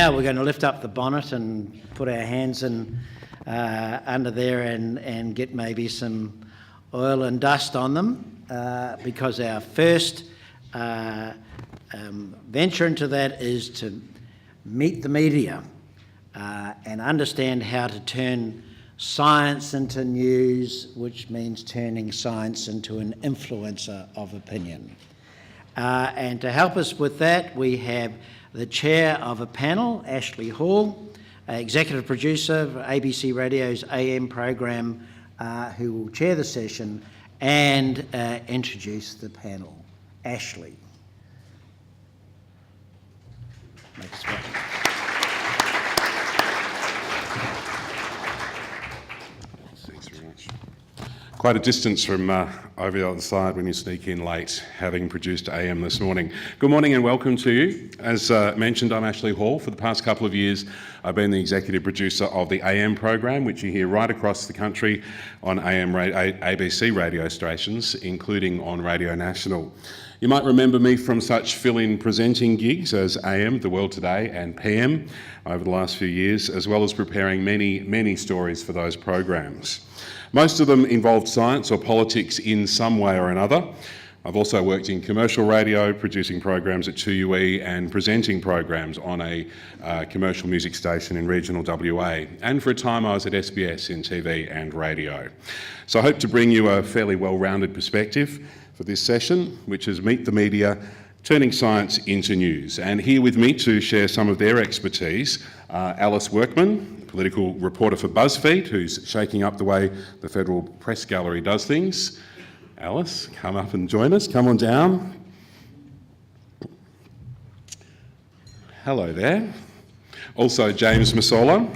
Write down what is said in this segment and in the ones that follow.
now we're going to lift up the bonnet and put our hands in under there and get maybe some oil and dust on them, because our first venture into that is to meet the media and understand how to turn science into news, which means turning science into an influencer of opinion. And to help us with that, we have the chair of a panel, Ashley Hall, executive producer of ABC Radio's AM program, who will chair the session and introduce the panel. Ashley. Make us welcome. Thanks very much. Quite a distance from over the other side when you sneak in late, having produced AM this morning. Good morning and welcome to you. As mentioned, I'm Ashley Hall. For the past couple of years, I've been the executive producer of the AM program, which you hear right across the country on ABC radio stations, including on Radio National. You might remember me from such fill-in presenting gigs as AM, The World Today, and PM over the last few years, as well as preparing many stories for those programs. Most of them involved science or politics in some way or another. I've also worked in commercial radio, producing programs at 2UE and presenting programs on a commercial music station in regional WA. And for a time I was at SBS in TV and radio. So I hope to bring you a fairly well-rounded perspective for this session, which is Meet the Media, Turning Science into News. And here with me to share some of their expertise, Alice Workman, political reporter for BuzzFeed, who's shaking up the way the Federal Press Gallery does things. Alice, come up and join us. Come on down. Hello there. Also James Massola,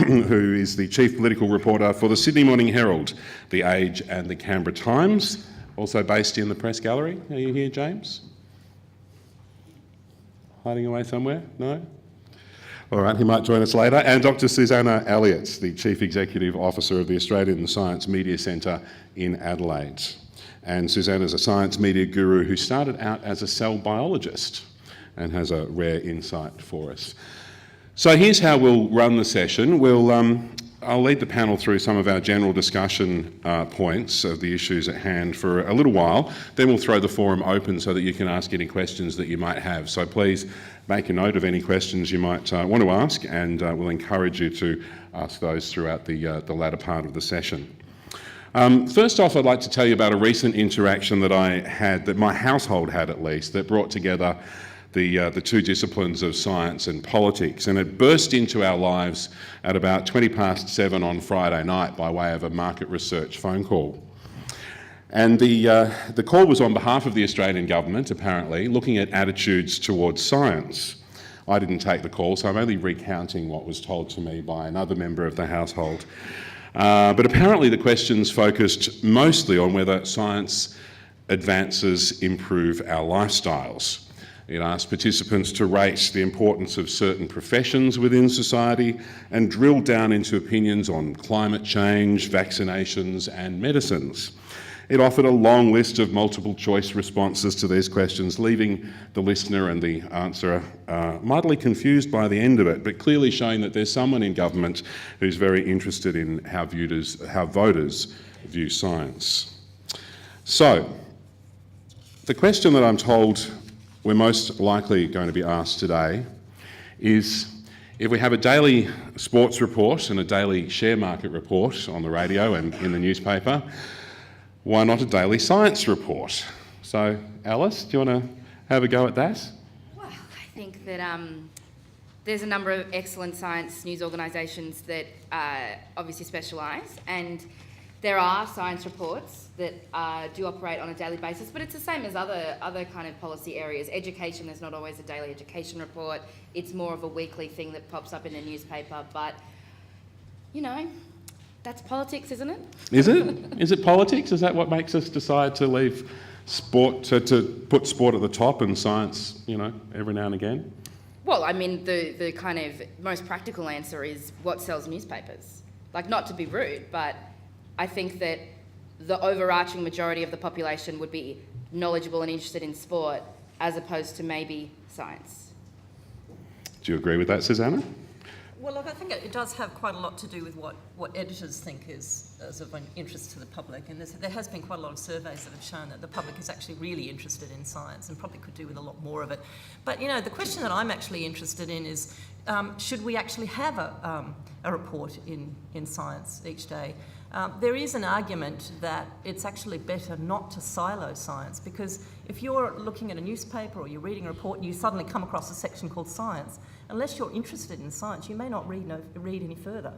who is the chief political reporter for the Sydney Morning Herald, The Age and the Canberra Times, also based in the Press Gallery. Are you here, James? Hiding away somewhere? No? All right, he might join us later. And Dr. Susanna Elliott, the Chief Executive Officer of the Australian Science Media Centre in Adelaide. And Susanna's a science media guru who started out as a cell biologist and has a rare insight for us. So here's how we'll run the session. I'll lead the panel through some of our general discussion points of the issues at hand for a little while. Then we'll throw the forum open so that you can ask any questions that you might have. So please make a note of any questions you might want to ask, and we'll encourage you to ask those throughout the latter part of the session. First off, I'd like to tell you about a recent interaction that I had, that my household had at least, that brought together the two disciplines of science and politics, and it burst into our lives at about 7:20 on Friday night by way of a market research phone call. And the call was on behalf of the Australian government, apparently, looking at attitudes towards science. I didn't take the call, so I'm only recounting what was told to me by another member of the household. But apparently the questions focused mostly on whether science advances improve our lifestyles. It asked participants to rate the importance of certain professions within society and drill down into opinions on climate change, vaccinations and medicines. It offered a long list of multiple choice responses to these questions, leaving the listener and the answerer mightily confused by the end of it, but clearly showing that there's someone in government who's very interested in how voters view science. So, the question that I'm told we're most likely going to be asked today is, if we have a daily sports report and a daily share market report on the radio and in the newspaper, why not a daily science report? So, Alice, do you want to have a go at that? Well, I think that there's a number of excellent science news organisations that obviously specialise, and there are science reports that do operate on a daily basis, but it's the same as other kind of policy areas. Education, there's not always a daily education report. It's more of a weekly thing that pops up in a newspaper, but, you know, that's politics, isn't it? Is it? Is it politics? Is that what makes us decide to leave sport, to put sport at the top and science, you know, every now and again? Well, I mean, the kind of most practical answer is what sells newspapers. Like, not to be rude, but I think that the overarching majority of the population would be knowledgeable and interested in sport as opposed to maybe science. Do you agree with that, Susanna? Well, look, I think it does have quite a lot to do with what editors think is of an interest to the public. And there has been quite a lot of surveys that have shown that the public is actually really interested in science and probably could do with a lot more of it. But, the question that I'm actually interested in is, should we actually have a report in science each day? There is an argument that it's actually better not to silo science, because if you're looking at a newspaper or you're reading a report and you suddenly come across a section called science, unless you're interested in science, you may not read any further.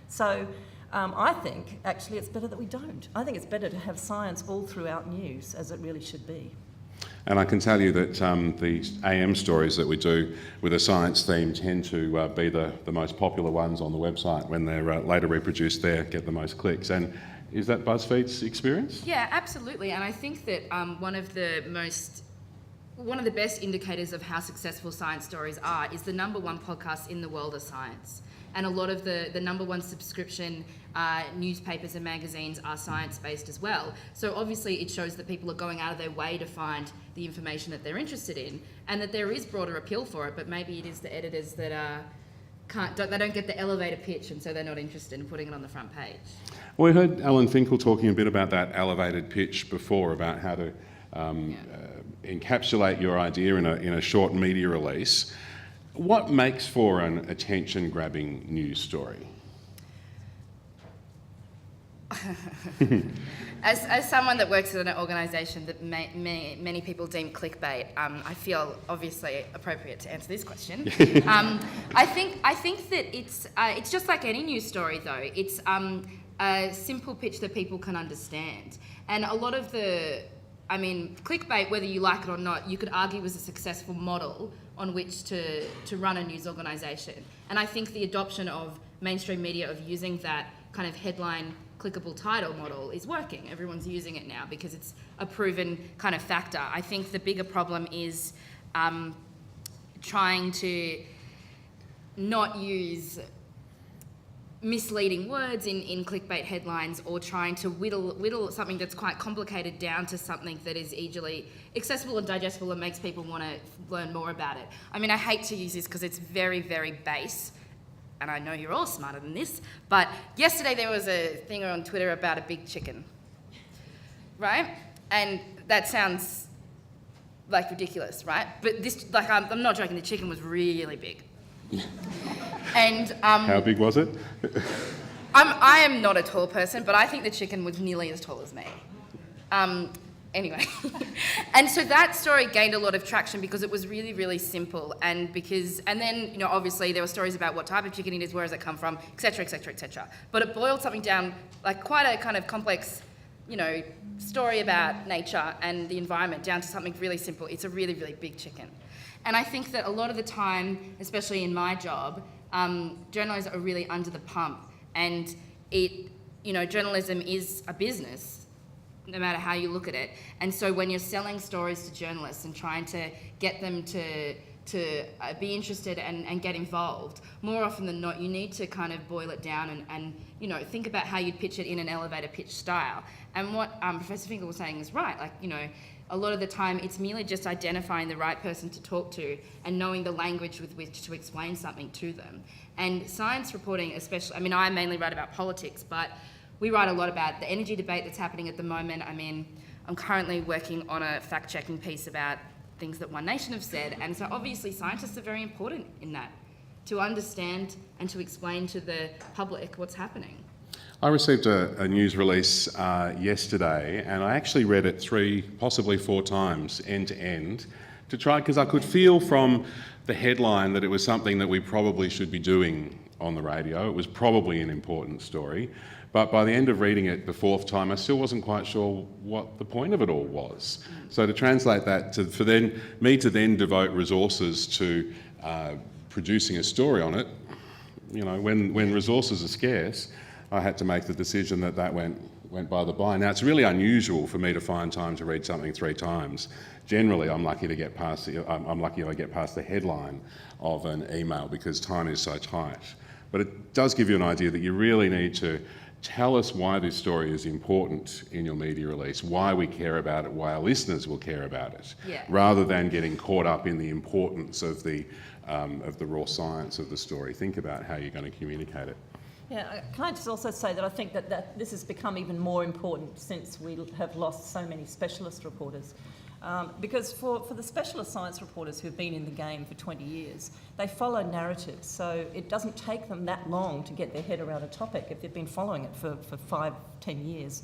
So I think actually it's better that we don't. I think it's better to have science all throughout news, as it really should be. And I can tell you that the AM stories that we do with a science theme tend to be the most popular ones on the website. When they're later reproduced there, get the most clicks. And is that BuzzFeed's experience? Yeah, absolutely. And I think that one of the best indicators of how successful science stories are is the #1 podcast in the world of science. And a lot of the #1 subscription newspapers and magazines are science-based as well. So obviously it shows that people are going out of their way to find the information that they're interested in, and that there is broader appeal for it, but maybe it is the editors that they don't get the elevator pitch, and so they're not interested in putting it on the front page. We heard Alan Finkel talking a bit about that elevated pitch before, about how to encapsulate your idea in a short media release. What makes for an attention-grabbing news story? As someone that works at an organisation that many people deem clickbait, I feel obviously appropriate to answer this question. I think that it's just like any news story, though. It's a simple pitch that people can understand, and a lot of clickbait, whether you like it or not, you could argue was a successful model on which to run a news organisation. And I think the adoption of mainstream media of using that kind of headline clickable title model is working. Everyone's using it now because it's a proven kind of factor. I think the bigger problem is trying to not use misleading words in clickbait headlines, or trying to whittle something that's quite complicated down to something that is easily accessible and digestible and makes people want to learn more about it. I mean, I hate to use this because it's very, very base, and I know you're all smarter than this, but yesterday there was a thing on Twitter about a big chicken, right? And that sounds like ridiculous, right? But this, I'm not joking, the chicken was really big. And how big was it? I am not a tall person, but I think the chicken was nearly as tall as me. Anyway, and so that story gained a lot of traction because it was really, really simple, and then obviously there were stories about what type of chicken it is, where does it come from, etc., etc., etc. But it boiled something down, like quite a kind of complex, story about nature and the environment, down to something really simple. It's a really, really big chicken. And I think that a lot of the time, especially in my job, journalists are really under the pump, and journalism is a business, no matter how you look at it. And so when you're selling stories to journalists and trying to get them to be interested and get involved, more often than not, you need to kind of boil it down and think about how you'd pitch it in an elevator pitch style. And what Professor Finkel was saying is right. A lot of the time it's merely just identifying the right person to talk to and knowing the language with which to explain something to them. And science reporting especially, I mainly write about politics, but we write a lot about the energy debate that's happening at the moment. I'm currently working on a fact-checking piece about things that One Nation have said, and so obviously scientists are very important in that, to understand and to explain to the public what's happening. I received a news release yesterday, and I actually read it 3, possibly 4 times, end to end, to try, because I could feel from the headline that it was something that we probably should be doing on the radio. It was probably an important story, but by the end of reading it the 4th time, I still wasn't quite sure what the point of it all was. So to translate that for me to then devote resources to producing a story on it, when resources are scarce, I had to make the decision that went by the by. Now, it's really unusual for me to find time to read something 3 times. Generally, I'm lucky if I get past the headline of an email because time is so tight. But it does give you an idea that you really need to tell us why this story is important in your media release, why we care about it, why our listeners will care about it, rather than getting caught up in the importance of the raw science of the story. Think about how you're going to communicate it. Yeah, can I just also say that I think that this has become even more important since we have lost so many specialist reporters. Because for the specialist science reporters who've been in the game for 20 years, they follow narratives, so it doesn't take them that long to get their head around a topic if they've been following it for 5, 10 years.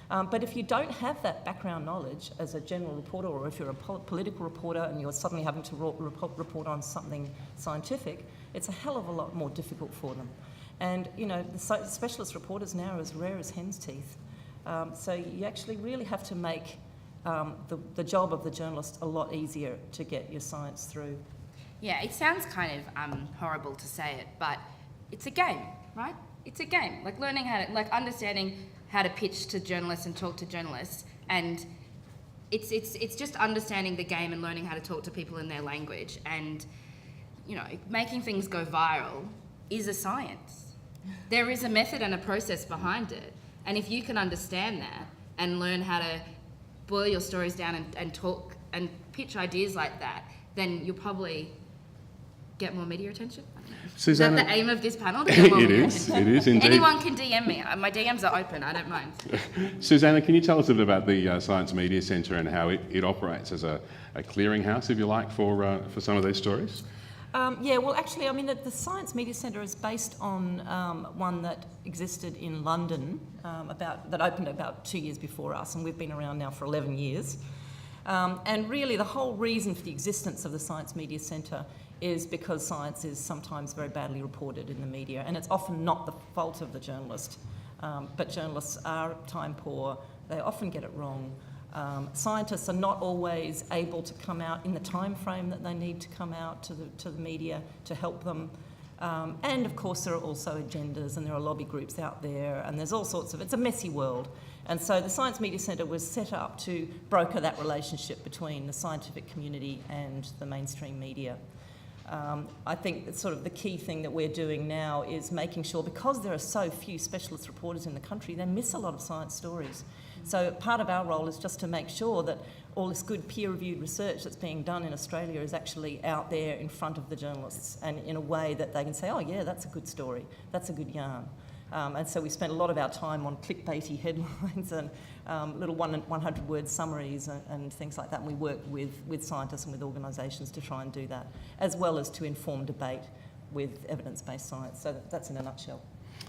But if you don't have that background knowledge as a general reporter, or if you're a political reporter and you're suddenly having to report on something scientific, it's a hell of a lot more difficult for them. And, you know, the specialist reporters now are as rare as hen's teeth. So you actually really have to make the job of the journalist a lot easier to get your science through. Yeah, it sounds kind of horrible to say it, but it's a game, right? It's a game. Like learning how to, like understanding how to pitch to journalists and talk to journalists, and it's just understanding the game and learning how to talk to people in their language. And, you know, making things go viral is a science. There is a method and a process behind it. And if you can understand that and learn how to boil your stories down and talk and pitch ideas like that, then you'll probably get more media attention. I don't know. Susanna, is that the aim of this panel? To get more media attention? It is indeed. Anyone can DM me. My DMs are open, I don't mind. Susanna, can you tell us a bit about the Science Media Centre and how it operates as a clearinghouse, if you like, for some of these stories? Yeah, well, actually, I mean, the Science Media Centre is based on one that existed in London, that opened about 2 years before us, and we've been around now for 11 years. And really, the whole reason for the existence of the Science Media Centre is because science is sometimes very badly reported in the media, and it's often not the fault of the journalist. But journalists are time poor, they often get it wrong. Scientists are not always able to come out in the time frame that they need to come out to the media to help them. And of course there are also agendas, and there are lobby groups out there, and there's all sorts of, it's a messy world. And so the Science Media Centre was set up to broker that relationship between the scientific community and the mainstream media. I think that sort of the key thing that we're doing now is making sure, because there are so few specialist reporters in the country, they miss a lot of science stories. So part of our role is just to make sure that all this good peer-reviewed research that's being done in Australia is actually out there in front of the journalists, and in a way that they can say, oh yeah, that's a good story, that's a good yarn. And so we spend a lot of our time on clickbaity headlines and little 100-word summaries and things like that, and we work with scientists and with organisations to try and do that, as well as to inform debate with evidence-based science. So that's in a nutshell.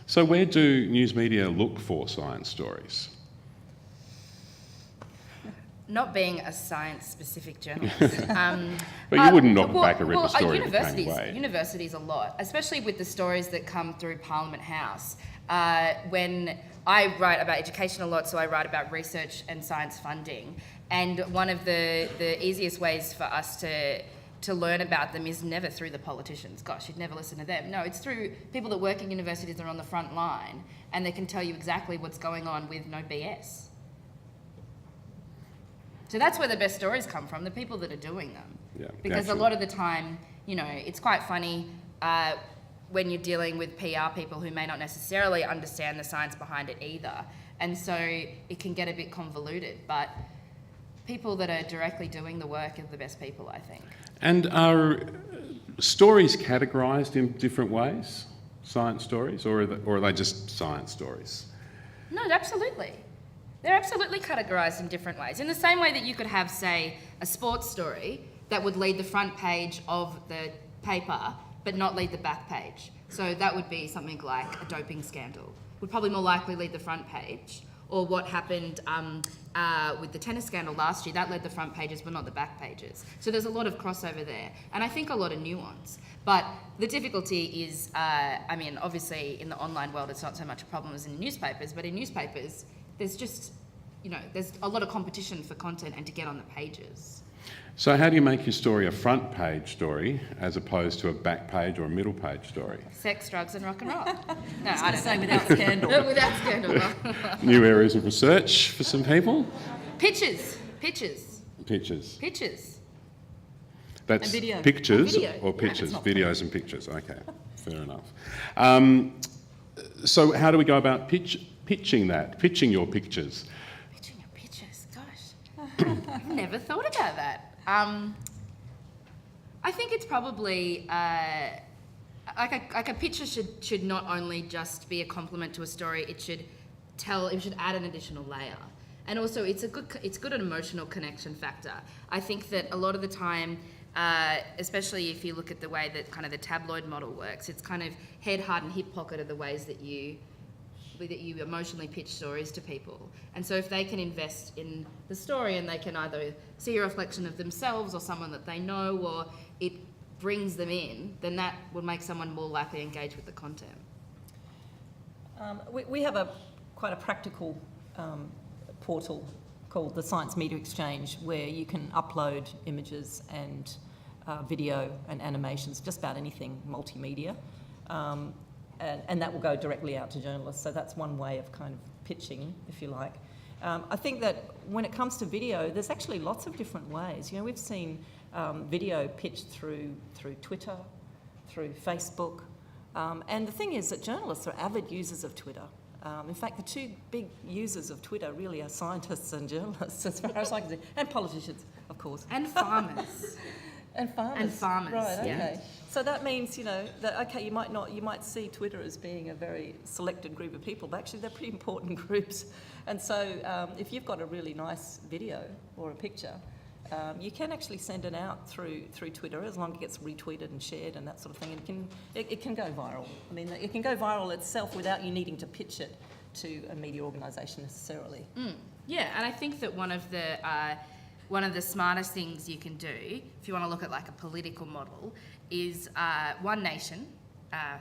So where do news media look for science stories? Not being a science-specific journalist. But you wouldn't knock back a Ripper story the same way. Universities a lot, especially with the stories that come through Parliament House. When I write about education a lot, so I write about research and science funding. And one of the easiest ways for us to learn about them is never through the politicians. Gosh, you'd never listen to them. No, it's through people that work in universities that are on the front line, and they can tell you exactly what's going on with no BS. So that's where the best stories come from, the people that are doing them. Yeah, because a lot of the time, you know, it's quite funny when you're dealing with PR people who may not necessarily understand the science behind it either. And so it can get a bit convoluted, but people that are directly doing the work are the best people, I think. And are stories categorised in different ways, science stories, or are they just science stories? No, absolutely. They're absolutely categorised in different ways. In the same way that you could have, say, a sports story that would lead the front page of the paper, but not lead the back page. So that would be something like a doping scandal. Would probably more likely lead the front page. Or what happened with the tennis scandal last year, that led the front pages, but not the back pages. So there's a lot of crossover there. And I think a lot of nuance. But the difficulty is, I mean, obviously in the online world, it's not so much a problem as in newspapers, but in newspapers, there's just, you know, there's a lot of competition for content and to get on the pages. So how do you make your story a front page story as opposed to a back page or a middle page story? Sex, drugs and rock and roll. No, I don't Say know. without scandal. Without scandal. New areas of research for some people? Pictures. Pictures. That's And video. pictures Video. or Yeah, pictures? it's not Videos and pictures, okay, fair enough. So how do we go about pitching pitching your pictures? Pitching your pictures, gosh. I've never thought about that. I think it's probably like a picture should not only just be a complement to a story. It should add an additional layer, and also it's good an emotional connection factor. I think that a lot of the time, especially if you look at the way that kind of the tabloid model works, it's kind of head, heart, and hip pocket are the ways that you emotionally pitch stories to people. And so if they can invest in the story and they can either see a reflection of themselves or someone that they know, or it brings them in, then that will make someone more likely to engage with the content. We have quite a practical portal called the Science Media Exchange, where you can upload images and video and animations, just about anything multimedia. And that will go directly out to journalists. So that's one way of kind of pitching, if you like. I think that when it comes to video, there's actually lots of different ways. You know, we've seen video pitched through Twitter, through Facebook. And the thing is that journalists are avid users of Twitter. In fact, the two big users of Twitter really are scientists and journalists, as far as I can see, and politicians, of course. And farmers. And farmers. And farmers, right, okay. yeah. So that means, you know, that, okay, you might see Twitter as being a very selected group of people, but actually they're pretty important groups. And so if you've got a really nice video or a picture, you can actually send it out through Twitter, as long as it gets retweeted and shared and that sort of thing. And it can go viral. I mean, it can go viral itself without you needing to pitch it to a media organisation necessarily. Yeah, and I think that one of the smartest things you can do, if you want to look at like a political model, is One Nation.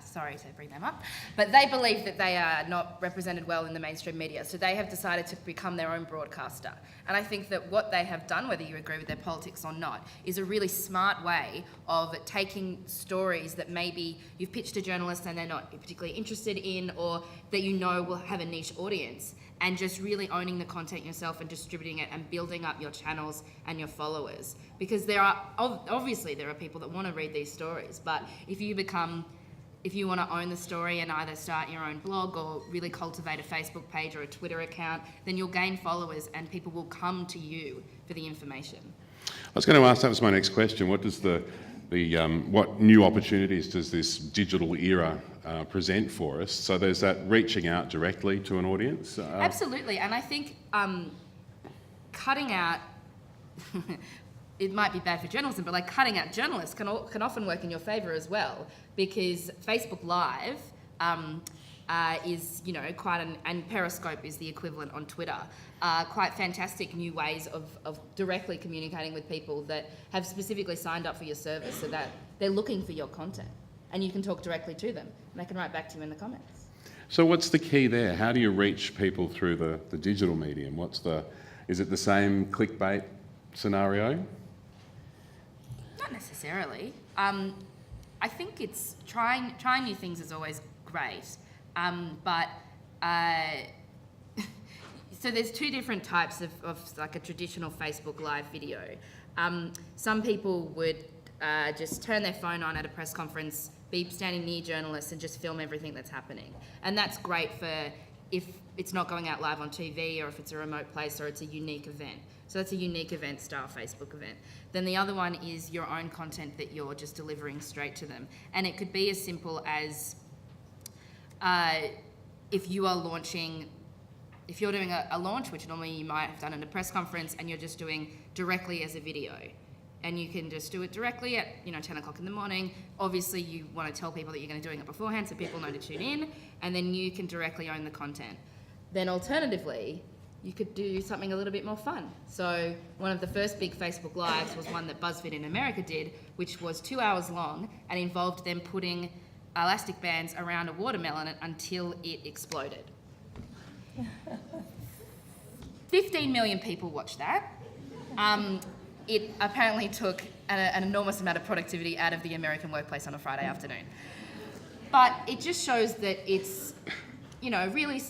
Sorry to bring them up, but they believe that they are not represented well in the mainstream media, so they have decided to become their own broadcaster. And I think that what they have done, whether you agree with their politics or not, is a really smart way of taking stories that maybe you've pitched to journalists and they're not particularly interested in, or that you know will have a niche audience, and just really owning the content yourself and distributing it and building up your channels and your followers. Because obviously there are people that want to read these stories, but if you want to own the story and either start your own blog or really cultivate a Facebook page or a Twitter account, then you'll gain followers and people will come to you for the information. I was going to ask, that was my next question. What does what new opportunities does this digital era present for us? So there's that reaching out directly to an audience. Absolutely, and I think cutting out. It might be bad for journalism, but like cutting out journalists can often work in your favour as well, because Facebook Live is, you know, and Periscope is the equivalent on Twitter, quite fantastic new ways of directly communicating with people that have specifically signed up for your service, so that they're looking for your content, and you can talk directly to them, and they can write back to you in the comments. So what's the key there? How do you reach people through the digital medium? Is it the same clickbait scenario? Not necessarily. I think it's trying new things is always great, but so there's two different types of like a traditional Facebook Live video. Some people would just turn their phone on at a press conference, be standing near journalists and just film everything that's happening, and that's great for if it's not going out live on TV, or if it's a remote place, or it's a unique event. So that's a unique event style Facebook event. Then the other one is your own content that you're just delivering straight to them. And it could be as simple as if you're doing a launch, which normally you might have done in a press conference, and you're just doing directly as a video. And you can just do it directly at 10 o'clock in the morning. Obviously you want to tell people that you're going to be doing it beforehand so people know to tune in, and then you can directly own the content. Then alternatively, you could do something a little bit more fun. So one of the first big Facebook Lives was one that BuzzFeed in America did, which was 2 hours long and involved them putting elastic bands around a watermelon until it exploded. 15 million people watched that. It apparently took an enormous amount of productivity out of the American workplace on a Friday afternoon. But it just shows that it's, really,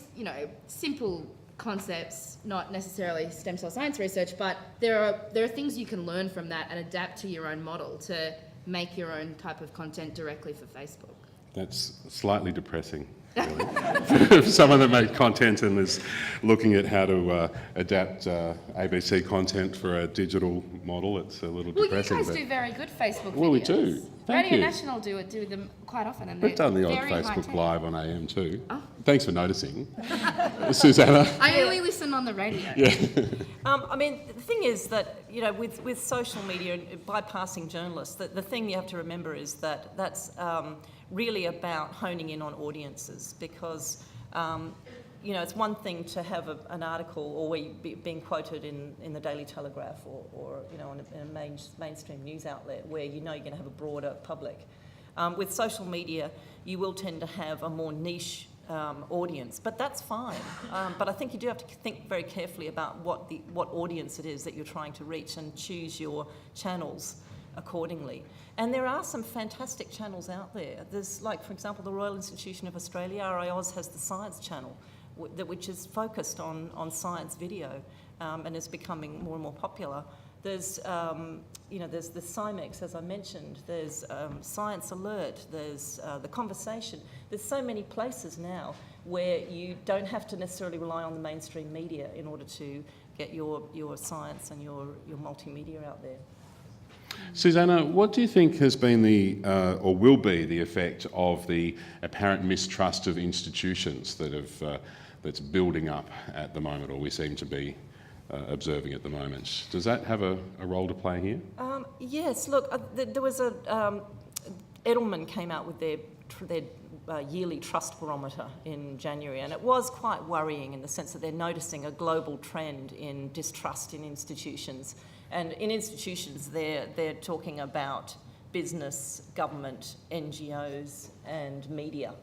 simple concepts, not necessarily stem cell science research, but there are things you can learn from that and adapt to your own model to make your own type of content directly for Facebook. That's slightly depressing. really. Someone that made content and is looking at how to adapt ABC content for a digital model, it's a little Well, you depressing. guys but do very good Facebook videos. Well, we do. Thank Radio you. National do them quite often, and We've they're done the odd very Facebook high-tech. Live on AM too. Oh. Thanks for noticing. Susanna? I only listen on the radio. I mean, the thing is that, you know, with social media and bypassing journalists, the thing you have to remember is that that's really about honing in on audiences, because, you know, it's one thing to have an article or being quoted in the Daily Telegraph or you know, in a mainstream news outlet where you know you're going to have a broader public. With social media, you will tend to have a more niche audience, but that's fine. But I think you do have to think very carefully about what audience it is that you're trying to reach and choose your channels accordingly. And there are some fantastic channels out there. There's, like, for example, the Royal Institution of Australia, RIAUS, has the Science Channel, which is focused on science video and is becoming more and more popular. There's, you know, there's the CIMEX, as I mentioned. There's Science Alert. There's the Conversation. There's so many places now where you don't have to necessarily rely on the mainstream media in order to get your science and your multimedia out there. Susanna, what do you think has been the, or will be the effect of the apparent mistrust of institutions that have, that's building up at the moment, or we seem to be observing at the moment? Does that have a role to play here? Yes, look, there was Edelman came out with their yearly trust barometer in January, and it was quite worrying in the sense that they're noticing a global trend in distrust in institutions. And in institutions, they're talking about business, government, NGOs, and media.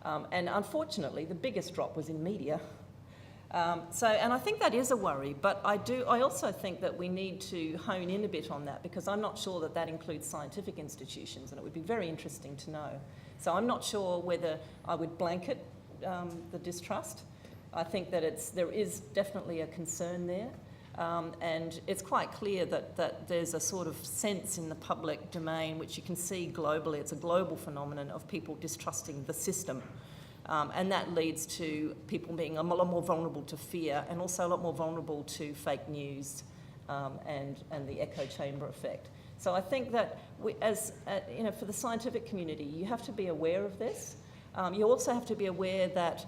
And unfortunately, the biggest drop was in media. And I think that is a worry, but I also think that we need to hone in a bit on that, because I'm not sure that includes scientific institutions, and it would be very interesting to know. So I'm not sure whether I would blanket the distrust. I think that there is definitely a concern there. And it's quite clear that there's a sort of sense in the public domain, which you can see globally, it's a global phenomenon of people distrusting the system. And that leads to people being a lot more vulnerable to fear, and also a lot more vulnerable to fake news and the echo chamber effect. So I think that you know, for the scientific community, you have to be aware of this. You also have to be aware that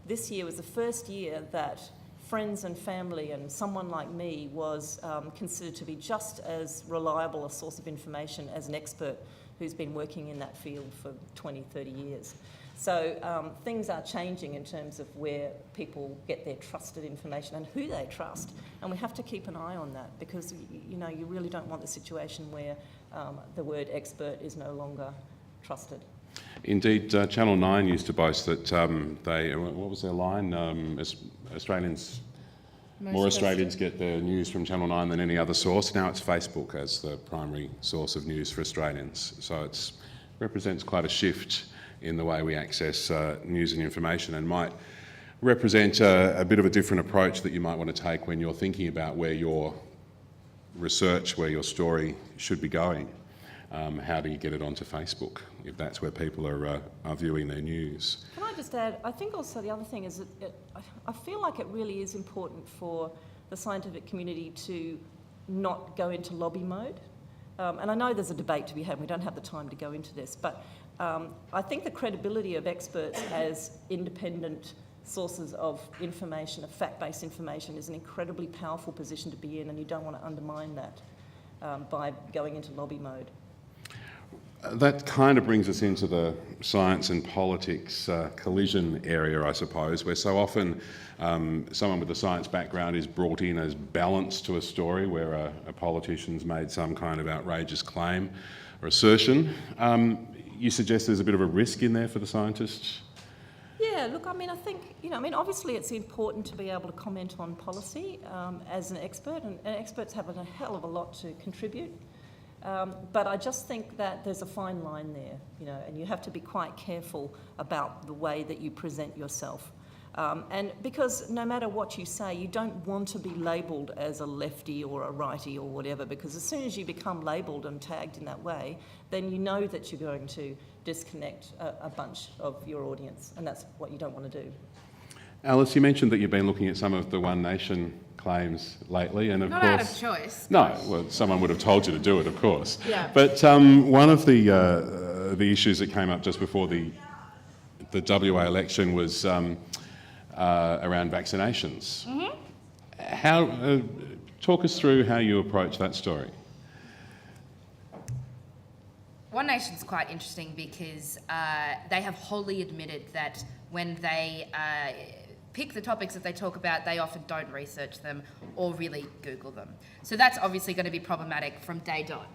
this year was the first year that friends and family and someone like me was considered to be just as reliable a source of information as an expert who's been working in that field for 20, 30 years. So things are changing in terms of where people get their trusted information and who they trust, and we have to keep an eye on that, because you know, you really don't want the situation where the word expert is no longer trusted. Indeed, Channel 9 used to boast that what was their line? More Australians get their news from Channel 9 than any other source. Now it's Facebook as the primary source of news for Australians. So it represents quite a shift in the way we access news and information, and might represent a bit of a different approach that you might want to take when you're thinking about where your research, where your story should be going. How do you get it onto Facebook if that's where people are viewing their news? Can I just add, I think also the other thing is that I feel like it really is important for the scientific community to not go into lobby mode. And I know there's a debate to be had, we don't have the time to go into this, but I think the credibility of experts as independent sources of information, of fact-based information, is an incredibly powerful position to be in, and you don't want to undermine that by going into lobby mode. That kind of brings us into the science and politics collision area, I suppose, where so often someone with a science background is brought in as balance to a story where a politician's made some kind of outrageous claim or assertion. You suggest there's a bit of a risk in there for the scientists? Yeah, look, I mean, I think, you know, I mean, obviously it's important to be able to comment on policy as an expert, and experts have a hell of a lot to contribute. But I just think that there's a fine line there, you know, and you have to be quite careful about the way that you present yourself. And because no matter what you say, you don't want to be labelled as a lefty or a righty or whatever, because as soon as you become labelled and tagged in that way, then you know that you're going to disconnect a bunch of your audience, and that's what you don't want to do. Alice, you mentioned that you've been looking at some of the One Nation claims lately, and of Not course... out of choice. No, well, someone would have told you to do it, of course. Yeah. But one of the issues that came up just before the WA election was around vaccinations. Mm-hmm. Talk us through how you approach that story. One Nation's quite interesting because they have wholly admitted that when they pick the topics that they talk about, they often don't research them or really Google them. So that's obviously going to be problematic from day dot.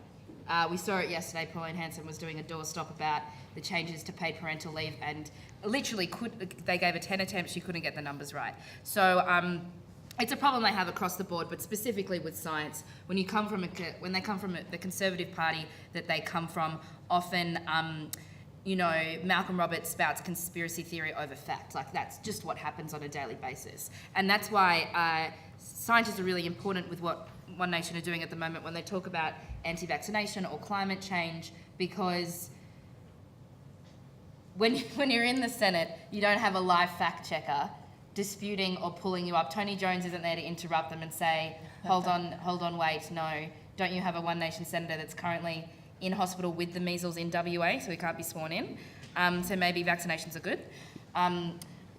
We saw it yesterday. Pauline Hanson was doing a doorstop about the changes to paid parental leave, and literally they gave her 10 attempts, she couldn't get the numbers right. So it's a problem they have across the board, but specifically with science. When they come from the Conservative Party that they come from, often Malcolm Roberts spouts conspiracy theory over fact. Like, that's just what happens on a daily basis. And that's why scientists are really important with what One Nation are doing at the moment when they talk about anti-vaccination or climate change, because when you're in the Senate, you don't have a live fact checker disputing or pulling you up. Tony Jones isn't there to interrupt them and say, hold on, wait, no. Don't you have a One Nation senator that's currently in hospital with the measles in WA, so he can't be sworn in? So maybe vaccinations are good.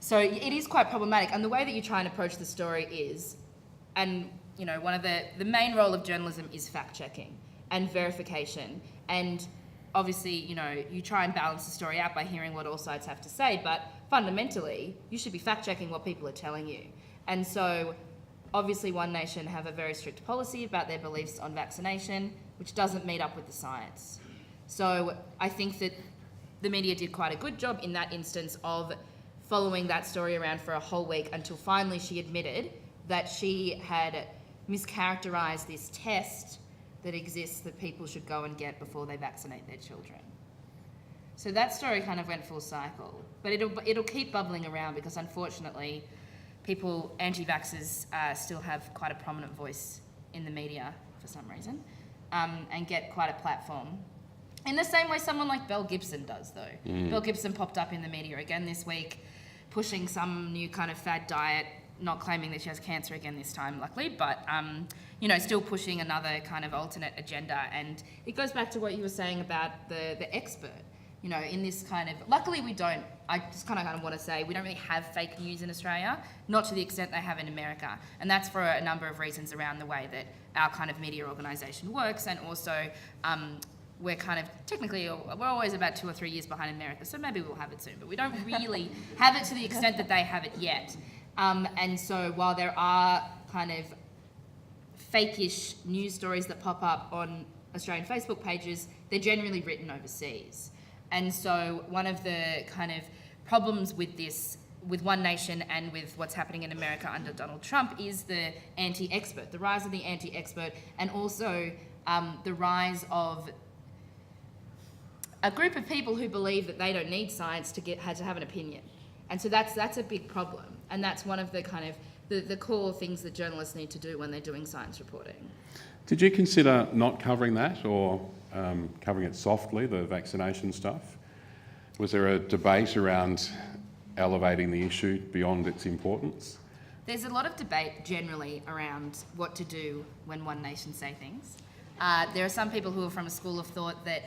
So it is quite problematic. And the way that you try and approach the story is, and one of the main role of journalism is fact-checking and verification. And obviously, you try and balance the story out by hearing what all sides have to say, but fundamentally, you should be fact-checking what people are telling you. And so, obviously, One Nation have a very strict policy about their beliefs on vaccination, which doesn't meet up with the science. So I think that the media did quite a good job in that instance of following that story around for a whole week until finally she admitted that she had mischaracterised this test that exists that people should go and get before they vaccinate their children. So that story kind of went full cycle, but it'll keep bubbling around because unfortunately people, anti-vaxxers, still have quite a prominent voice in the media for some reason, and get quite a platform. In the same way someone like Belle Gibson does, though. Belle Gibson popped up in the media again this week, pushing some new kind of fad diet, not claiming that she has cancer again this time, luckily, but still pushing another kind of alternate agenda. And it goes back to what you were saying about the expert. In this kind of, luckily we don't, I just kind of want to say, we don't really have fake news in Australia, not to the extent they have in America. And that's for a number of reasons around the way that our kind of media organisation works, and also we're kind of, technically, we're always about 2 or 3 years behind America, so maybe we'll have it soon, but we don't really have it to the extent that they have it yet. And so while there are kind of fake-ish news stories that pop up on Australian Facebook pages, they're generally written overseas. And so one of the kind of problems with this, with One Nation and with what's happening in America under Donald Trump, is the anti-expert, the rise of the anti-expert, and also the rise of a group of people who believe that they don't need science to have an opinion. And so that's a big problem. And that's one of the kind of the core things that journalists need to do when they're doing science reporting. Did you consider not covering that, or covering it softly, the vaccination stuff? Was there a debate around elevating the issue beyond its importance? There's a lot of debate generally around what to do when One Nation say things. There are some people who are from a school of thought that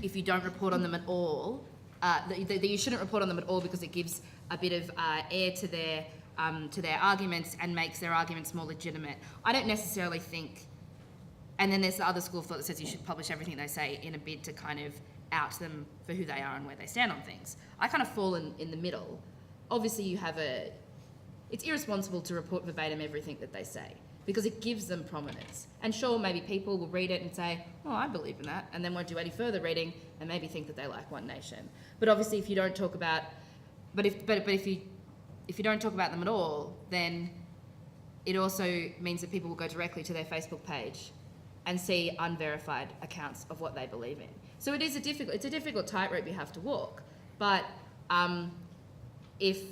if you don't report on them at all, that you shouldn't report on them at all because it gives a bit of air to their arguments and makes their arguments more legitimate. I don't necessarily think. And then there's the other school of thought that says you should publish everything they say in a bid to kind of out them for who they are and where they stand on things. I kind of fall in the middle. Obviously it's irresponsible to report verbatim everything that they say because it gives them prominence. And sure, maybe people will read it and say, oh, I believe in that, and then won't do any further reading and maybe think that they like One Nation. But obviously if you don't talk about, if you don't talk about them at all, then it also means that people will go directly to their Facebook page and see unverified accounts of what they believe in. So it's a difficult tightrope you have to walk. But if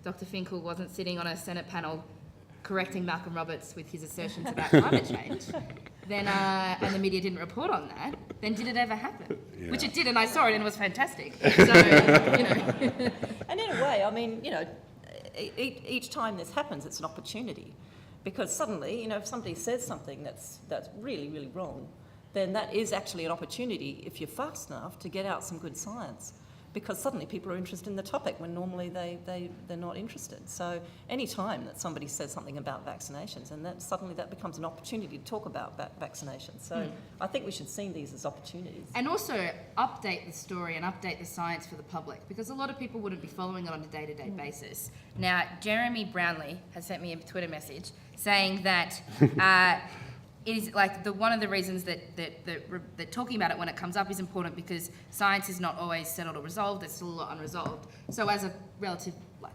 Dr. Finkel wasn't sitting on a Senate panel correcting Malcolm Roberts with his assertions about climate change, then and the media didn't report on that, then did it ever happen? Yeah. Which it did, and I saw it, and it was fantastic. So, you know. And in a way, I mean, you know, each time this happens, it's an opportunity, because suddenly, you know, if somebody says something that's really, really wrong, then that is actually an opportunity, if you're fast enough, to get out some good science, because suddenly people are interested in the topic when normally they're not interested. So any time that somebody says something about vaccinations, and that suddenly that becomes an opportunity to talk about vaccinations. So I think we should see these as opportunities. And also update the story and update the science for the public, because a lot of people wouldn't be following it on a day-to-day basis. Now, Jeremy Brownlee has sent me a Twitter message saying that it is like one of the reasons that talking about it when it comes up is important, because science is not always settled or resolved. There's still a lot unresolved. So as a relative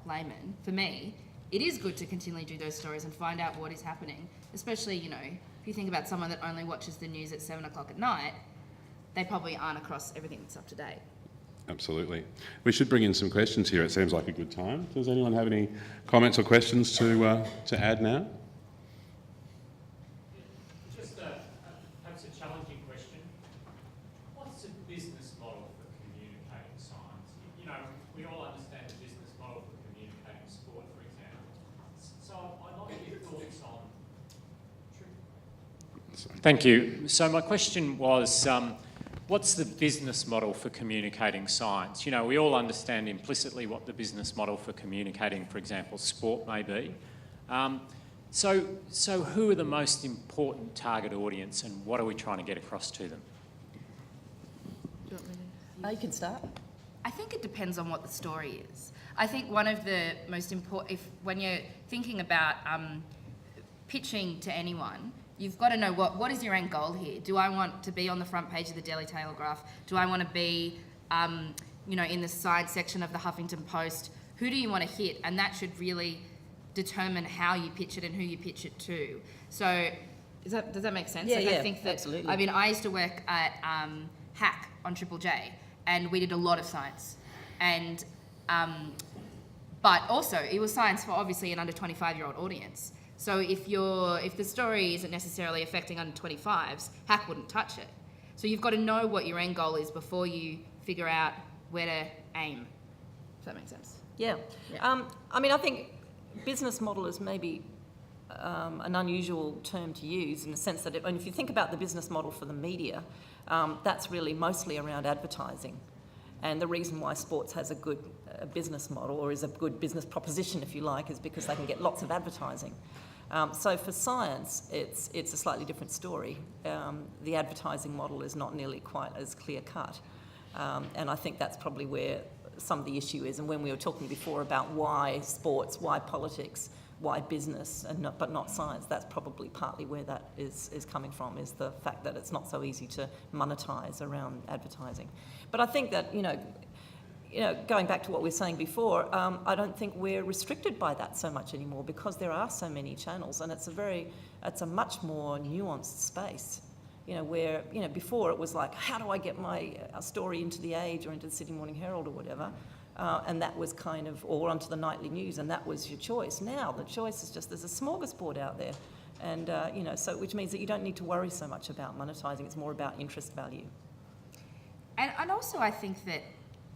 layman, for me, it is good to continually do those stories and find out what is happening. Especially, you know, if you think about someone that only watches the news at 7 o'clock at night, they probably aren't across everything that's up to date. Absolutely. We should bring in some questions here. It seems like a good time. Does anyone have any comments or questions to add now? Thank you. So my question was, what's the business model for communicating science? You know, we all understand implicitly what the business model for communicating, for example, sport may be. So who are the most important target audience, and what are we trying to get across to them? You can start. I think it depends on what the story is. I think one of the most important, when you're thinking about pitching to anyone, you've got to know what is your end goal here. Do I want to be on the front page of the Daily Telegraph? Do I want to be, you know, in the science section of the Huffington Post? Who do you want to hit? And that should really determine how you pitch it and who you pitch it to. So, does that make sense? Yeah, like, yeah, I think that, absolutely. I mean, I used to work at Hack on Triple J, and we did a lot of science. And, but also, it was science for obviously an under 25-year-old audience. So if the story isn't necessarily affecting under 25s, Hack wouldn't touch it. So you've got to know what your end goal is before you figure out where to aim. If that makes sense. Yeah. I mean, I think business model is maybe an unusual term to use, in the sense that and if you think about the business model for the media, that's really mostly around advertising. And the reason why sports has a good business model, or is a good business proposition, if you like, is because they can get lots of advertising. So for science, it's a slightly different story. The advertising model is not nearly quite as clear-cut. And I think that's probably where some of the issue is. And when we were talking before about why sports, why politics, why business, but not science, that's probably partly where that is coming from, is the fact that it's not so easy to monetize around advertising. But I think that, you know, going back to what we were saying before, I don't think we're restricted by that so much anymore, because there are so many channels, and it's a much more nuanced space. You know, where, you know, before it was like, how do I get my story into the Age or into the Sydney Morning Herald or whatever, and that was kind of, or onto the nightly news, and that was your choice. Now the choice is just, there's a smorgasbord out there, and you know, so which means that you don't need to worry so much about monetizing. It's more about interest value. And also I think that,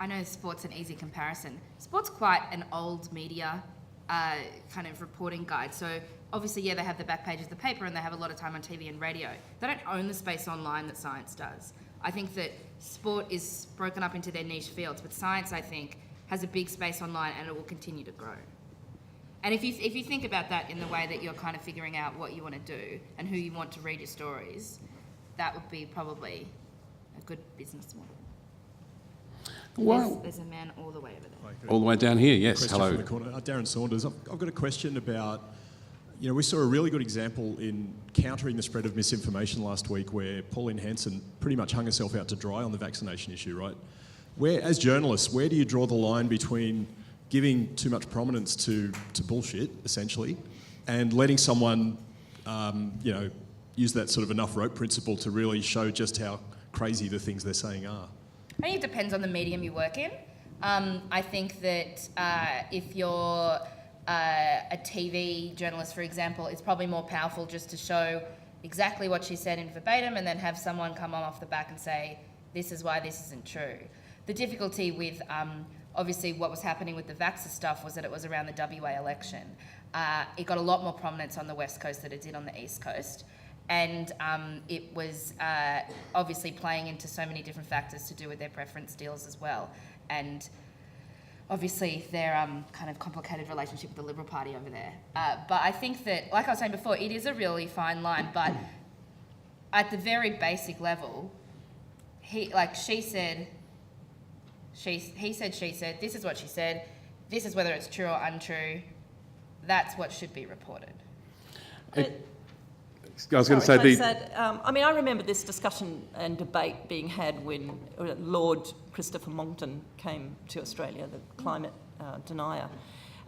I know sport's an easy comparison. Sport's quite an old media kind of reporting guide. So obviously, yeah, they have the back page of the paper, and they have a lot of time on TV and radio. They don't own the space online that science does. I think that sport is broken up into their niche fields, but science, I think, has a big space online, and it will continue to grow. And if you think about that in the way that you're kind of figuring out what you want to do and who you want to read your stories, that would be probably a good business model. Well, there's a man all the way over there. all the way down here, yes. Question Hello. from the corner. Darren Saunders. I've got a question about, you know, we saw a really good example in countering the spread of misinformation last week, where Pauline Hanson pretty much hung herself out to dry on the vaccination issue, right? Where, as journalists, where do you draw the line between giving too much prominence to bullshit, essentially, and letting someone, you know, use that sort of enough rope principle to really show just how crazy the things they're saying are? I think it depends on the medium you work in. I think that if you're a TV journalist, for example, it's probably more powerful just to show exactly what she said in verbatim and then have someone come on off the back and say, this is why this isn't true. The difficulty with obviously what was happening with the Vaxxer stuff was that it was around the WA election. It got a lot more prominence on the West Coast than it did on the East Coast. And it was obviously playing into so many different factors to do with their preference deals as well. And obviously their kind of complicated relationship with the Liberal Party over there. But I think that, like I was saying before, it is a really fine line, but at the very basic level, he said, this is what she said, this is whether it's true or untrue, that's what should be reported. I was going to say I remember this discussion and debate being had when Lord Christopher Monckton came to Australia, the climate denier.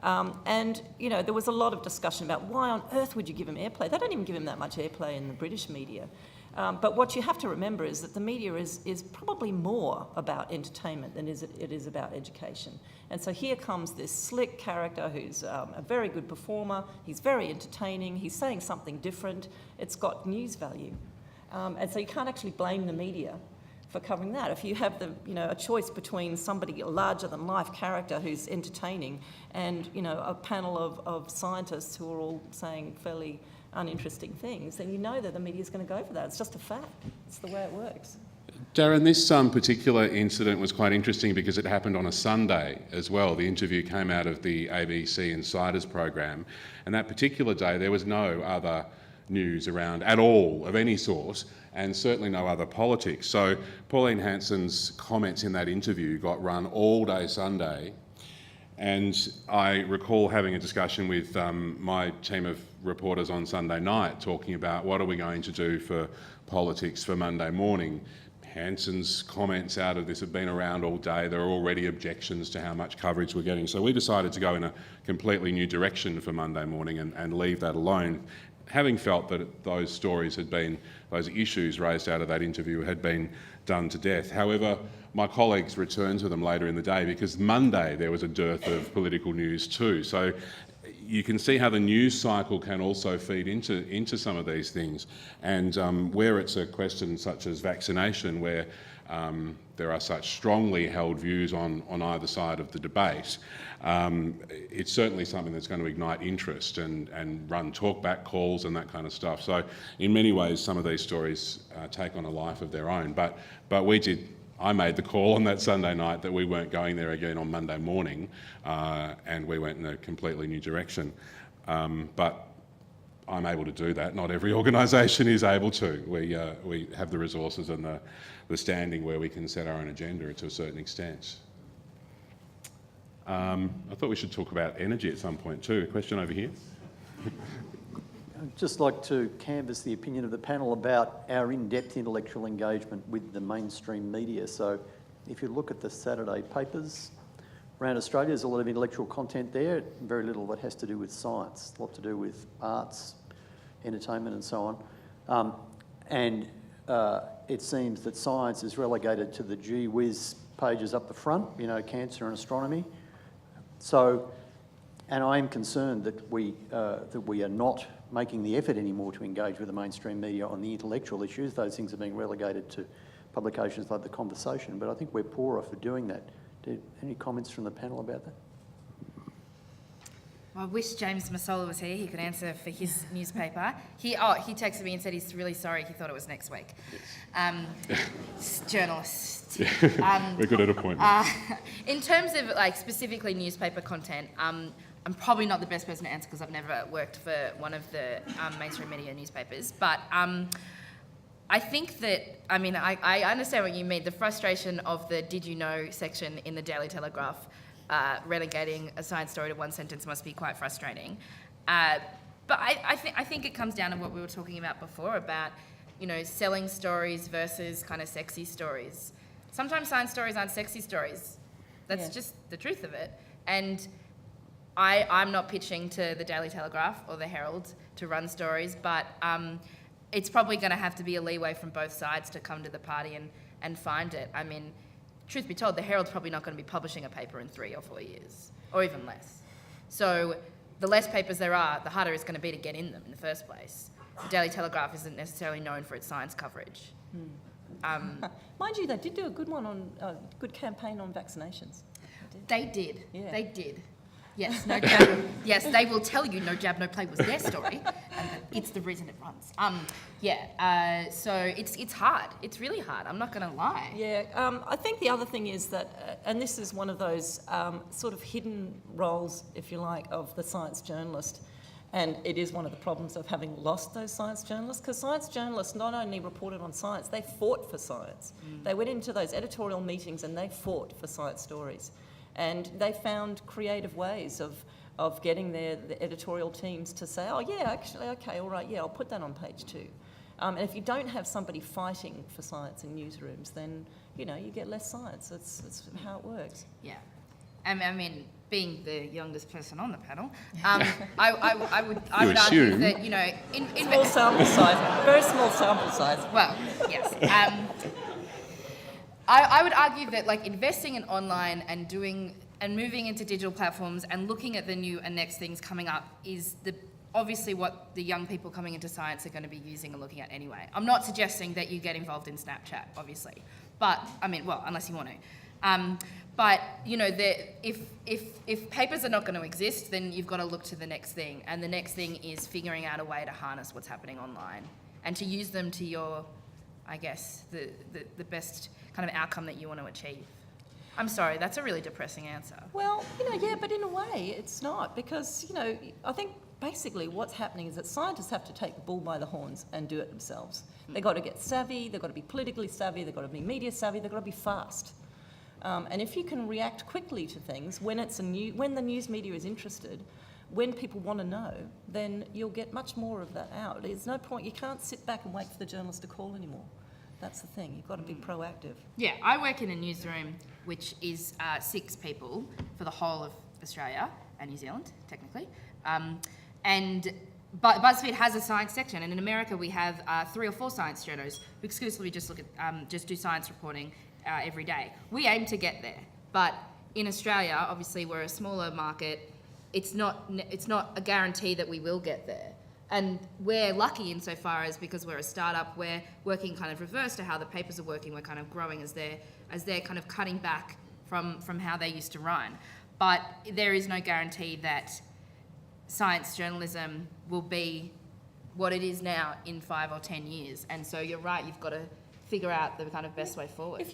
And, there was a lot of discussion about why on earth would you give him airplay? They don't even give him that much airplay in the British media. But what you have to remember is that the media is probably more about entertainment than it is about education. And so here comes this slick character who's a very good performer, he's very entertaining, he's saying something different, it's got news value. And so you can't actually blame the media for covering that. If you have a choice between somebody, a larger-than-life character who's entertaining and, a panel of scientists who are all saying fairly uninteresting things, then you know that the media's going to go for that. It's just a fact. It's the way it works. Darren, this particular incident was quite interesting because it happened on a Sunday as well. The interview came out of the ABC Insiders program, and that particular day there was no other news around at all of any sort, and certainly no other politics. So Pauline Hanson's comments in that interview got run all day Sunday, and I recall having a discussion with my team of reporters on Sunday night talking about what are we going to do for politics for Monday morning. Hanson's comments out of this have been around all day. There are already objections to how much coverage we're getting. So we decided to go in a completely new direction for Monday morning and leave that alone, having felt that those issues raised out of that interview had been done to death. However, my colleagues returned to them later in the day because Monday there was a dearth of political news too. So you can see how the news cycle can also feed into some of these things. And where it's a question such as vaccination, where there are such strongly held views on either side of the debate, it's certainly something that's going to ignite interest and run talkback calls and that kind of stuff. So in many ways, some of these stories take on a life of their own. But I made the call on that Sunday night that we weren't going there again on Monday morning, and we went in a completely new direction. But I'm able to do that. Not every organisation is able to. We have the resources and the standing where we can set our own agenda to a certain extent. I thought we should talk about energy at some point too. A question over here. I'd just like to canvass the opinion of the panel about our in-depth intellectual engagement with the mainstream media. So if you look at the Saturday papers around Australia, there's a lot of intellectual content there, very little that has to do with science, a lot to do with arts, entertainment and so on. It seems that science is relegated to the gee whiz pages up the front, cancer and astronomy. So, and I am concerned that we are not making the effort anymore to engage with the mainstream media on the intellectual issues. Those things are being relegated to publications like The Conversation, but I think we're poorer for doing that. Any comments from the panel about that? I wish James Masola was here. He could answer for his newspaper. He texted me and said he's really sorry. He thought it was next week. Journalist. We're good at appointments. In terms of specifically newspaper content, I'm probably not the best person to answer because I've never worked for one of the mainstream media newspapers. But I think that, I understand what you mean. The frustration of the "Did you know" section in the Daily Telegraph relegating a science story to one sentence must be quite frustrating. But I think it comes down to what we were talking about before about, selling stories versus kind of sexy stories. Sometimes science stories aren't sexy stories. That's just the truth of it. And I'm not pitching to the Daily Telegraph or the Herald to run stories, but it's probably going to have to be a leeway from both sides to come to the party and find it. truth be told, the Herald's probably not going to be publishing a paper in 3 or 4 years, or even less. So the less papers there are, the harder it's going to be to get in them in the first place. The Daily Telegraph isn't necessarily known for its science coverage. Mind you, they did do a good one on good campaign on vaccinations. They did. Yeah. They did. Yes, no jab. Yes, they will tell you no jab, no plague was their story, and it's the reason it runs. So it's hard. It's really hard. I'm not going to lie. Yeah, I think the other thing is that, and this is one of those sort of hidden roles, if you like, of the science journalist, and it is one of the problems of having lost those science journalists, because science journalists not only reported on science, they fought for science. They went into those editorial meetings and they fought for science stories. And they found creative ways of getting the editorial teams to say, oh yeah, actually, okay, all right, yeah, I'll put that on page 2. And if you don't have somebody fighting for science in newsrooms, then, you know, you get less science. That's how it works. Yeah. I mean, being the youngest person on the panel, I would argue assume. that, you know, Small sample size, very small sample size. well, yes. I would argue that, like, investing in online and moving into digital platforms and looking at the new and next things coming up is obviously what the young people coming into science are going to be using and looking at anyway. I'm not suggesting that you get involved in Snapchat, obviously, but I mean, well, unless you want to. But you know, if papers are not going to exist, then you've got to look to the next thing, and the next thing is figuring out a way to harness what's happening online and to use them to your, I guess, the best kind of outcome that you want to achieve. I'm sorry, that's a really depressing answer. Well, you know, yeah, but in a way it's not, because, you know, I think basically what's happening is that scientists have to take the bull by the horns and do it themselves. They've got to get savvy, they've got to be politically savvy, they've got to be media savvy, they've got to be fast. And if you can react quickly to things when when the news media is interested, when people want to know, then you'll get much more of that out. There's no point, you can't sit back and wait for the journalist to call anymore. That's the thing, you've got to be proactive. Yeah, I work in a newsroom which is 6 people for the whole of Australia and New Zealand, technically. But BuzzFeed has a science section, and in America we have 3 or 4 science journals who exclusively just just do science reporting every day. We aim to get there, but in Australia, obviously we're a smaller market. It's not a guarantee that we will get there. And we're lucky insofar as, because we're a startup, we're working kind of reverse to how the papers are working. We're kind of growing as they're kind of cutting back from how they used to run. But there is no guarantee that science journalism will be what it is now in 5 or 10 years. And so you're right, you've got to figure out the kind of best way forward. If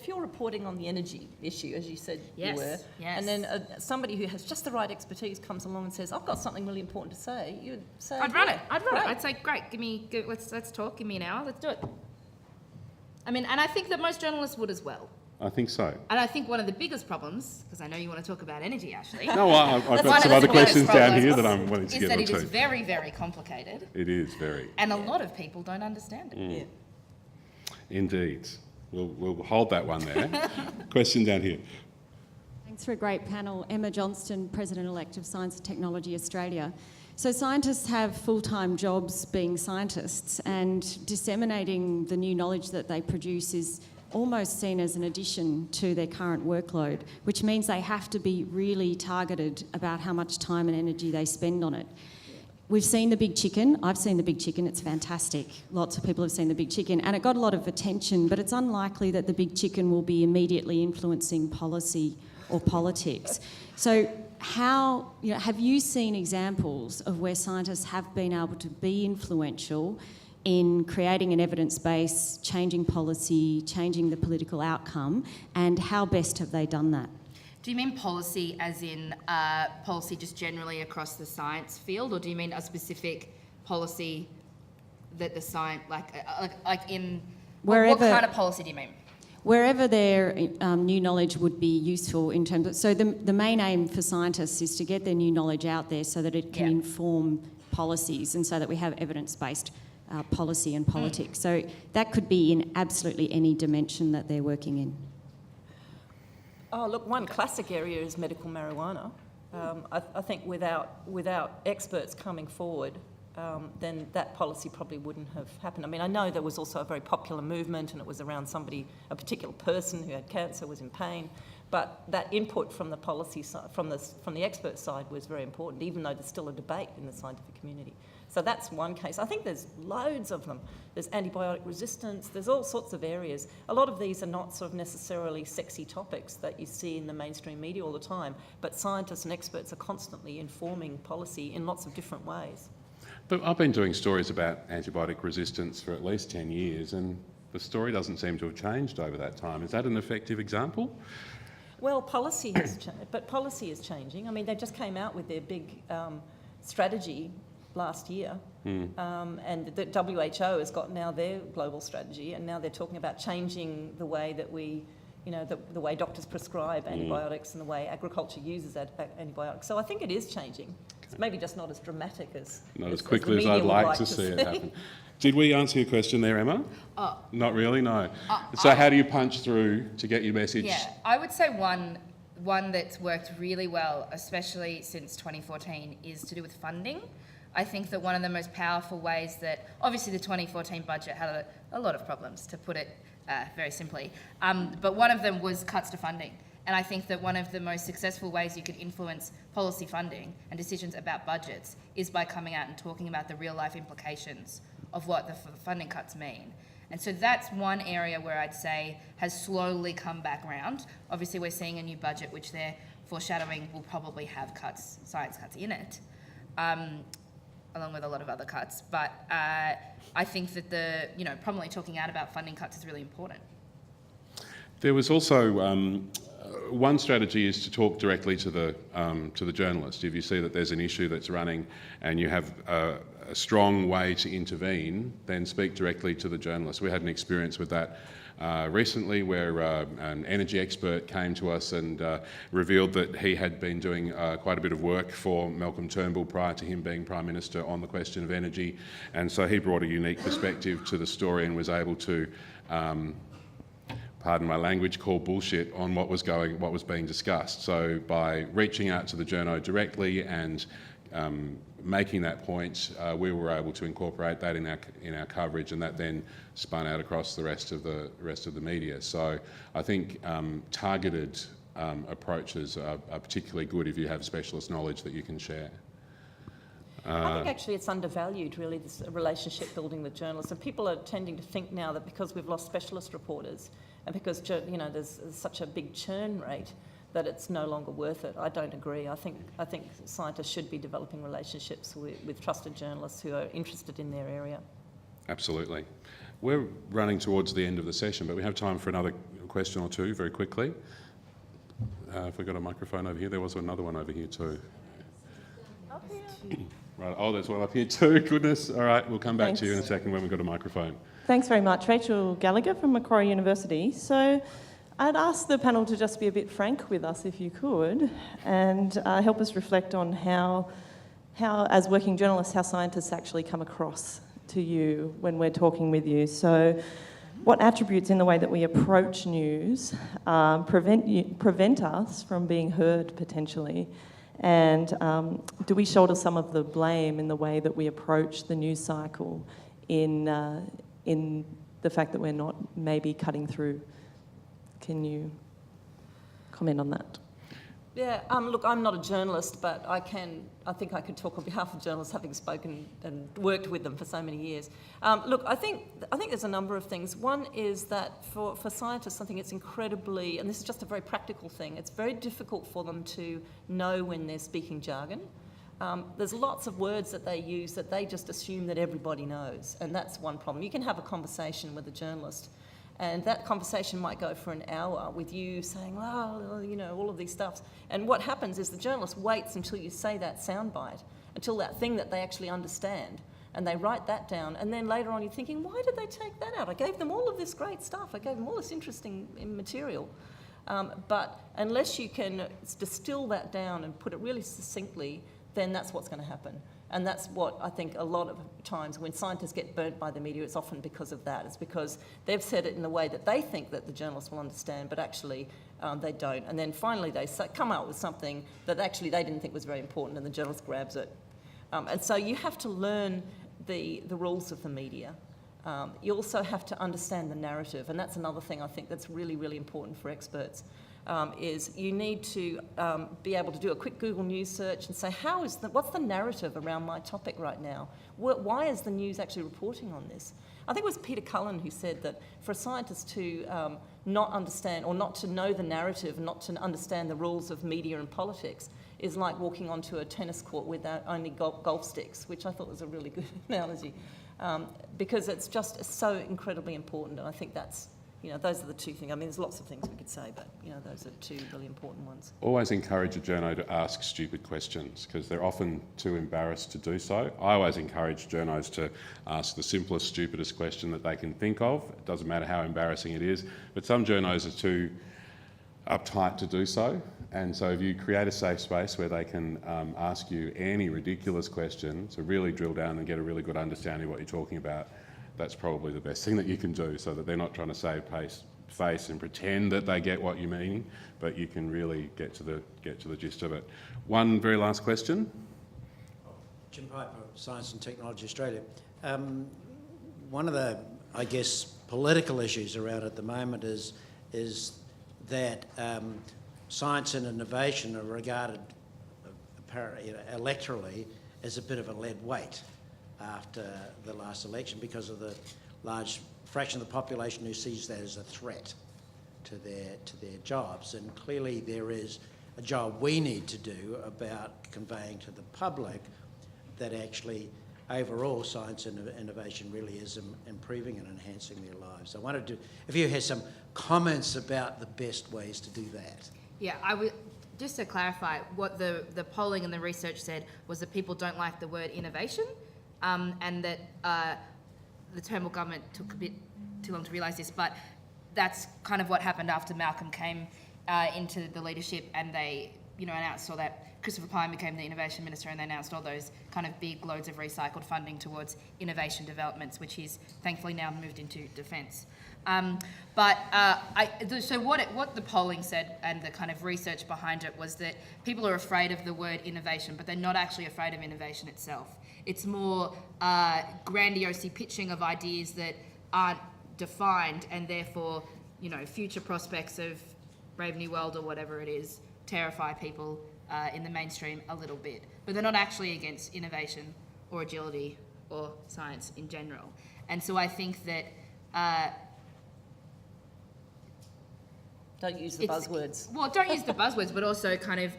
you're reporting on the energy issue, as you said Yes, you were, yes. and then somebody who has just the right expertise comes along and says, I've got something really important to say, you'd say, I'd run it. Great. I'd say, great, let's talk, give me an hour, let's do it. I mean, and I think that most journalists would as well. I think so. And I think one of the biggest problems, because I know you want to talk about energy, Ashley, No, I've One got of some the other biggest questions down problems here that I'm wanting to is get that it is onto. very, very complicated, It is very. and a lot of people don't understand it. Yeah. Indeed. We'll hold that one there. Question down here. Thanks for a great panel. Emma Johnston, President-elect of Science and Technology Australia. So scientists have full-time jobs being scientists, and disseminating the new knowledge that they produce is almost seen as an addition to their current workload, which means they have to be really targeted about how much time and energy they spend on it. We've seen The Big Chicken. I've seen The Big Chicken. It's fantastic. Lots of people have seen The Big Chicken, and it got a lot of attention, but it's unlikely that The Big Chicken will be immediately influencing policy or politics. So have you seen examples of where scientists have been able to be influential in creating an evidence base, changing policy, changing the political outcome, and how best have they done that? Do you mean policy as in policy just generally across the science field, or do you mean a specific policy that the science, like in, what kind of policy do you mean? Wherever their new knowledge would be useful in terms of... So the main aim for scientists is to get their new knowledge out there so that it can inform policies, and so that we have evidence-based policy and politics. So that could be in absolutely any dimension that they're working in. Oh, look, one classic area is medical marijuana. I think without experts coming forward then that policy probably wouldn't have happened. I mean, I know there was also a very popular movement, and it was around somebody, a particular person who had cancer, was in pain, but that input from the policy side, from the expert side, was very important, even though there's still a debate in the scientific community. So that's one case. I think there's loads of them. There's antibiotic resistance, there's all sorts of areas. A lot of these are not sort of necessarily sexy topics that you see in the mainstream media all the time, but scientists and experts are constantly informing policy in lots of different ways. But I've been doing stories about antibiotic resistance for at least 10 years, and the story doesn't seem to have changed over that time. Is that an effective example? Well, policy has changed, but policy is changing. I mean, they just came out with their big strategy last year, and the WHO has got now their global strategy, and now they're talking about changing the way that we, you know, the way doctors prescribe antibiotics and the way agriculture uses antibiotics. So I think it is changing. It's maybe just not as dramatic as not as quickly as I'd like to see it happen. Did we answer your question there, Emma? Not really, no. So how do you punch through to get your message? Yeah, I would say one that's worked really well, especially since 2014, is to do with funding. I think that one of the most powerful ways that, obviously the 2014 budget had a lot of problems, to put it very simply, but one of them was cuts to funding. And I think that one of the most successful ways you could influence policy funding and decisions about budgets is by coming out and talking about the real life implications of what the funding cuts mean. And so that's one area where I'd say has slowly come back round. Obviously we're seeing a new budget which they're foreshadowing will probably have cuts, science cuts in it, along with a lot of other cuts. But I think that prominently talking out about funding cuts is really important. There was also one strategy is to talk directly to the journalist. If you see that there's an issue that's running and you have a strong way to intervene, then speak directly to the journalist. We had an experience with that recently where an energy expert came to us and revealed that he had been doing quite a bit of work for Malcolm Turnbull prior to him being Prime Minister on the question of energy, and so he brought a unique perspective to the story and was able to pardon my language, call bullshit on what was being discussed. So by reaching out to the journo directly and making that point, we were able to incorporate that in our coverage, and that then spun out across the rest of the media. So I think targeted approaches are particularly good if you have specialist knowledge that you can share. I think actually it's undervalued, really, this relationship building with journalists. And people are tending to think now that because we've lost specialist reporters and because there's such a big churn rate, that it's no longer worth it. I don't agree. I think scientists should be developing relationships with trusted journalists who are interested in their area. Absolutely. We're running towards the end of the session, but we have time for another question or two very quickly. If we've got a microphone over here, there was another one over here too. Up here. Right. Oh, there's one up here too. Goodness. All right, we'll come back to you in a second when we've got a microphone. Thanks very much. Rachel Gallagher from Macquarie University. So I'd ask the panel to just be a bit frank with us, if you could, and help us reflect on how, as working journalists, how scientists actually come across to you when we're talking with you. So what attributes in the way that we approach news prevent us from being heard, potentially? And do we shoulder some of the blame in the way that we approach the news cycle in the fact that we're not maybe cutting through? Can you comment on that? Yeah, look, I'm not a journalist, but I think I could talk on behalf of journalists, having spoken and worked with them for so many years. Look, I think there's a number of things. One is that for scientists, I think it's incredibly, and this is just a very practical thing, it's very difficult for them to know when they're speaking jargon. There's lots of words that they use that they just assume that everybody knows, and that's one problem. You can have a conversation with a journalist, and that conversation might go for an hour with you saying, well, all of these stuffs. And what happens is the journalist waits until you say that soundbite, until that thing that they actually understand, and they write that down. And then later on you're thinking, why did they take that out? I gave them all of this great stuff. I gave them all this interesting material. But unless you can distill that down and put it really succinctly, then that's what's going to happen. And that's what I think a lot of times when scientists get burnt by the media, it's often because of that. It's because they've said it in the way that they think that the journalists will understand, but actually they don't. And then finally they come out with something that actually they didn't think was very important, and the journalist grabs it. And so you have to learn the rules of the media. You also have to understand the narrative, and that's another thing I think that's really, really important for experts, is you need to be able to do a quick Google News search and say, what's the narrative around my topic right now? Why is the news actually reporting on this? I think it was Peter Cullen who said that for a scientist to not understand or not to know the narrative, not to understand the rules of media and politics, is like walking onto a tennis court without only golf sticks, which I thought was a really good analogy, because it's just so incredibly important. And I think that's, those are the two things. I mean, there's lots of things we could say, but, those are two really important ones. Always encourage a journo to ask stupid questions because they're often too embarrassed to do so. I always encourage journos to ask the simplest, stupidest question that they can think of. It doesn't matter how embarrassing it is, but some journos are too uptight to do so. And so if you create a safe space where they can ask you any ridiculous question to really drill down and get a really good understanding of what you're talking about, that's probably the best thing that you can do, so that they're not trying to save face and pretend that they get what you're meaning, but you can really get to the gist of it. One very last question. Jim Piper, Science and Technology Australia. One of the, I guess, political issues around at the moment is that science and innovation are regarded, apparently, electorally, as a bit of a lead weight after the last election because of the large fraction of the population who sees that as a threat to their jobs. And clearly there is a job we need to do about conveying to the public that actually overall science and innovation really is improving and enhancing their lives. I wanted to, if you had some comments about the best ways to do that. Yeah, just to clarify, what the polling and the research said was that people don't like the word innovation, and that the Turnbull government took a bit too long to realise this, but that's kind of what happened after Malcolm came into the leadership, and they announced all that. Christopher Pyne became the innovation minister, and they announced all those kind of big loads of recycled funding towards innovation developments, which he's thankfully now moved into defence. So what the polling said and the kind of research behind it was that people are afraid of the word innovation, but they're not actually afraid of innovation itself. It's more grandiose pitching of ideas that aren't defined, and therefore, future prospects of Brave New World or whatever it is terrify people in the mainstream a little bit. But they're not actually against innovation or agility or science in general. And so I think that don't use the buzzwords. Well, don't use the buzzwords, but also kind of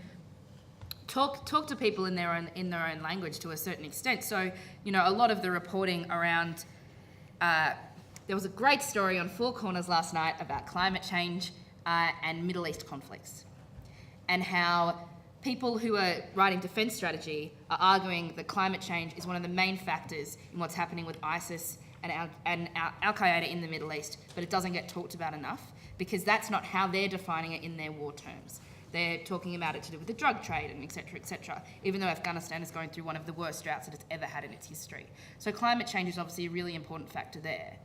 talk to people in their own language to a certain extent. So, a lot of the reporting around there was a great story on Four Corners last night about climate change and Middle East conflicts, and how people who are writing defence strategy are arguing that climate change is one of the main factors in what's happening with ISIS and Al-Qaeda in the Middle East, but it doesn't get talked about enough because that's not how they're defining it in their war terms. They're talking about it to do with the drug trade and et cetera, even though Afghanistan is going through one of the worst droughts that it's ever had in its history. So climate change is obviously a really important factor there.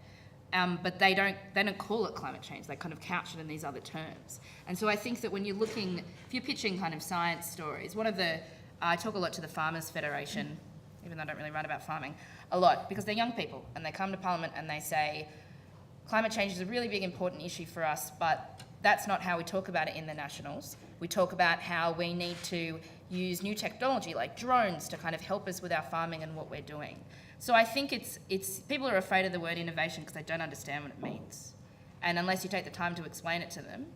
But they don't call it climate change. They kind of couch it in these other terms. And so I think that when you're looking, if you're pitching kind of science stories, I talk a lot to the Farmers Federation, even though I don't really write about farming, a lot, because they're young people and they come to Parliament and they say, climate change is a really big important issue for us, but that's not how we talk about it in the Nationals. We talk about how we need to use new technology like drones to kind of help us with our farming and what we're doing. So I think it's people are afraid of the word innovation because they don't understand what it means. And unless you take the time to explain it to them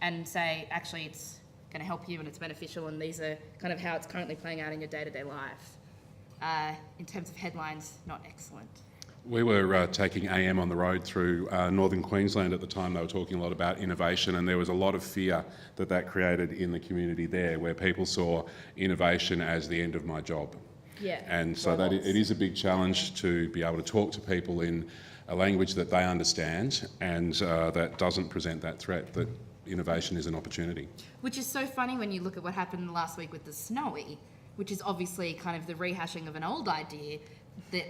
and say, actually, it's going to help you and it's beneficial and these are kind of how it's currently playing out in your day-to-day life, in terms of headlines, not excellent. We were taking AM on the road through northern Queensland at the time. They were talking a lot about innovation, and there was a lot of fear that created in the community there, where people saw innovation as the end of my job. Yeah. And so that it is a big challenge to be able to talk to people in a language that they understand and that doesn't present that threat, that innovation is an opportunity. Which is so funny when you look at what happened last week with the snowy, which is obviously kind of the rehashing of an old idea that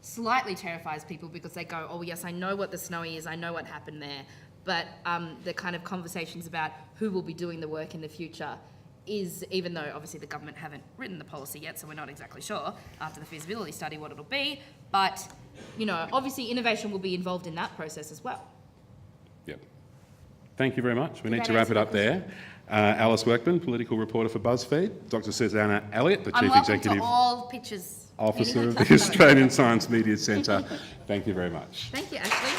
slightly terrifies people because they go, oh yes, I know what the snowy is, I know what happened there, but the kind of conversations about who will be doing the work in the future is, even though obviously the government haven't written the policy yet, so we're not exactly sure after the feasibility study what it'll be, but, you know, obviously innovation will be involved in that process as well. Yep. Thank you very much. We need that to wrap answer it your up there. Alice Workman, political reporter for BuzzFeed. Dr. Susanna Elliott, the I'm Chief welcome Executive to all pictures. Officer of Anytime. the Australian Science Media Centre. Thank you very much. Thank you, Ashley.